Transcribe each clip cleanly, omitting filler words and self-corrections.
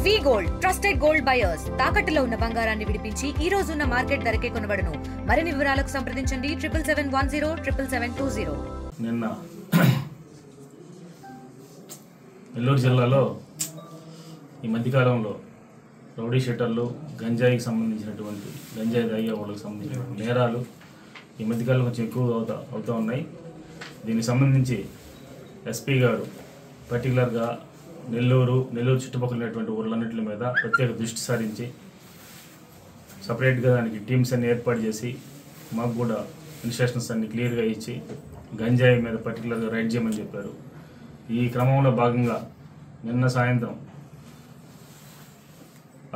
వి gold trusted gold buyers తాకట్టులో ఉన్న బంగారాన్ని విడిపించి ఈ రోజు ఉన్న మార్కెట్ ధరకే కొనబడును. మరిన్ని వివరాలకు సంప్రదించండి 7710 నిన్న నెల్లూరు జిల్లాలో ఈ మధ్యకాలంలో రౌడీ షీటర్లు గంజాయికి సంబంధించినటువంటి గంజాయి తాగే వాళ్ళకి సంబంధించిన నేరాలు ఈ మధ్యకాలంలో కొంచెం ఎక్కువ అవుతూ ఉన్నాయి. దీనికి సంబంధించి ఎస్పీ గారు పర్టికులర్గా నెల్లూరు చుట్టుపక్కల ఉన్నటువంటి ఊళ్ళన్నింటి మీద ప్రత్యేక దృష్టి సారించి సపరేట్గా దానికి టీమ్స్ అన్ని ఏర్పాటు చేసి మాకు కూడా ఇన్స్ట్రక్షన్స్ అన్ని క్లియర్గా ఇచ్చి గంజాయి మీద పర్టికులర్గా రైడ్ చేయమని చెప్పారు. ఈ క్రమంలో భాగంగా నిన్న సాయంత్రం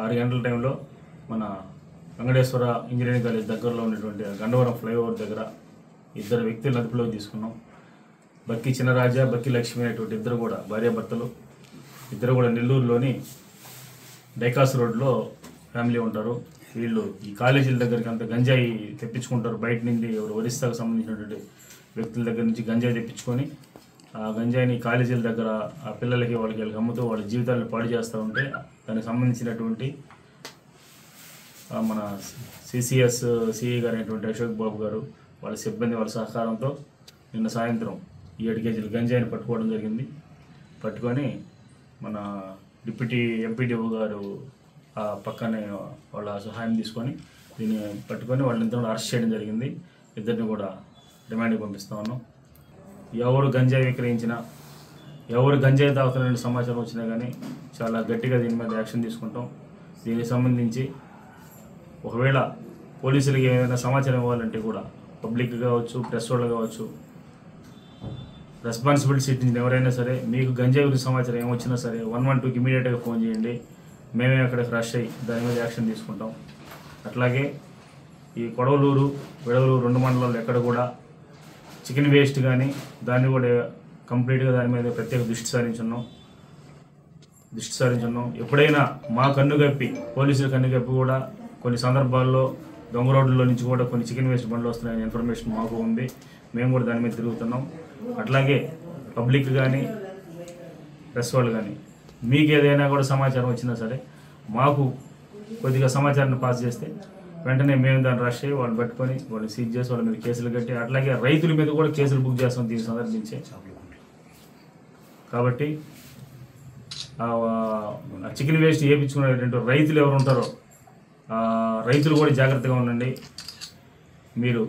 6 గంటల టైంలో మన వెంకటేశ్వర ఇంజనీరింగ్ కాలేజ్ దగ్గరలో ఉన్నటువంటి గండవరం ఫ్లైఓవర్ దగ్గర 2 వ్యక్తులను అదుపులోకి తీసుకున్నాం. బక్కి చిన్నరాజా, బక్కి లక్ష్మి అనేటువంటి ఇద్దరు కూడా భార్యాభర్తలు. ఇద్దరు కూడా నెల్లూరులోని డైకాస్ రోడ్లో ఫ్యామిలీ ఉంటారు. వీళ్ళు ఈ కాలేజీల దగ్గరికి అంత గంజాయి తెప్పించుకుంటారు. బయట నుండి ఎవరు ఒరిస్సాకు సంబంధించినటువంటి వ్యక్తుల దగ్గర నుంచి గంజాయి తెప్పించుకొని ఆ గంజాయిని కాలేజీల దగ్గర ఆ పిల్లలకి వాళ్ళకి అమ్ముతూ వాళ్ళ జీవితాలను పాడు చేస్తూ ఉంటే దానికి సంబంధించినటువంటి మన సిసిఎస్ సిఈ గారు అయినటువంటి అశోక్ బాబు గారు వాళ్ళ సిబ్బంది వాళ్ళ సహకారంతో నిన్న సాయంత్రం 7 కేజీల గంజాయిని పట్టుకోవడం జరిగింది. పట్టుకొని మన డిప్యూటీ ఎంపీడీఓ గారు ఆ పక్కనే వాళ్ళ సహాయం తీసుకొని దీన్ని పట్టుకొని వాళ్ళిద్దరూ అరెస్ట్ చేయడం జరిగింది. ఇద్దరిని కూడా రిమాండ్కి పంపిస్తూ ఉన్నాం. ఎవరు గంజాయి విక్రయించినా, ఎవరు గంజాయి తాగుతున్న సమాచారం వచ్చినా కానీ చాలా గట్టిగా దీని మీద యాక్షన్ తీసుకుంటాం. దీనికి సంబంధించి ఒకవేళ పోలీసులకి ఏమైనా సమాచారం ఇవ్వాలంటే కూడా పబ్లిక్ కావచ్చు, ప్రెస్ వాళ్ళు కావచ్చు, రెస్పాన్సిబిలిటీ సిటిజన్ ఎవరైనా సరే మీకు గంజాయి గురించి సమాచారం ఏమొచ్చినా సరే 112కి ఇమీడియట్గా ఫోన్ చేయండి. మేమే అక్కడికి రష్ అయ్యి దాని మీద యాక్షన్ తీసుకుంటాం. అట్లాగే ఈ కొడవలూరు, విడవలూరు 2 మండలాల్లో ఎక్కడ కూడా చికెన్ వేస్ట్ కానీ దాన్ని కూడా కంప్లీట్గా దాని మీద ప్రత్యేక దృష్టి సారించున్నాం. ఎప్పుడైనా మా కన్నుగప్పి పోలీసుల కన్నుగప్పి కూడా కొన్ని సందర్భాల్లో దొంగ రోడ్లలో నుంచి కూడా కొన్ని చికెన్ వేస్ట్ బండ్లు వస్తున్నాయనే ఇన్ఫర్మేషన్ మాకు ఉంది. మేము కూడా దాని మీద తిరుగుతున్నాం. అట్లాగే పబ్లిక్ కానీ ప్రెస్ వాళ్ళు కానీ మీకు ఏదైనా కూడా సమాచారం వచ్చినా సరే మాకు కొద్దిగా సమాచారాన్ని పాస్ చేస్తే వెంటనే మేము దాన్ని రష్ అయ్యి వాళ్ళు పట్టుకొని వాళ్ళు సీజ్ చేసి వాళ్ళ మీద కేసులు కట్టి అట్లాగే రైతుల మీద కూడా కేసులు బుక్ చేస్తాం దీన్ని సందర్భించే. కాబట్టి చికెన్ వేస్ట్ వేయించుకునేటువంటి రైతులు ఎవరు ఉంటారో రైతులు కూడా జాగ్రత్తగా ఉండండి. మీరు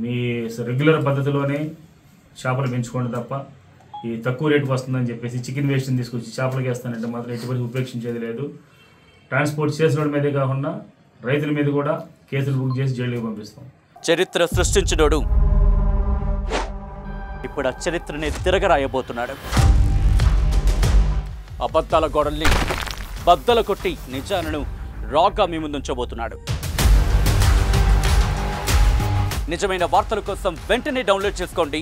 మీ రెగ్యులర్ పద్ధతిలోనే చేపలు పెంచుకోండి తప్ప ఈ తక్కువ రేటుకు వస్తుందని చెప్పేసి చికెన్ వేస్ట్ని తీసుకొచ్చి చేపలకి వేస్తానంటే మాత్రం ఎటువంటి ఉపేక్షించేది లేదు. ట్రాన్స్పోర్ట్ చేసిన మీదే కాకుండా రైతుల మీద కూడా కేసులు బుక్ చేసి జైలుకి పంపిస్తాం. చరిత్ర సృష్టించినోడు ఇప్పుడు ఆ చరిత్రని తిరగరాయబోతున్నాడు. అబద్ధాల గోడల్ని బద్దలు కొట్టి నిజాలను రాగా మీ ముందుంచబోతున్నాడు. నిజమైన వార్తల కోసం వెంటనే డౌన్లోడ్ చేసుకోండి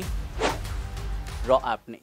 రా యాప్ని.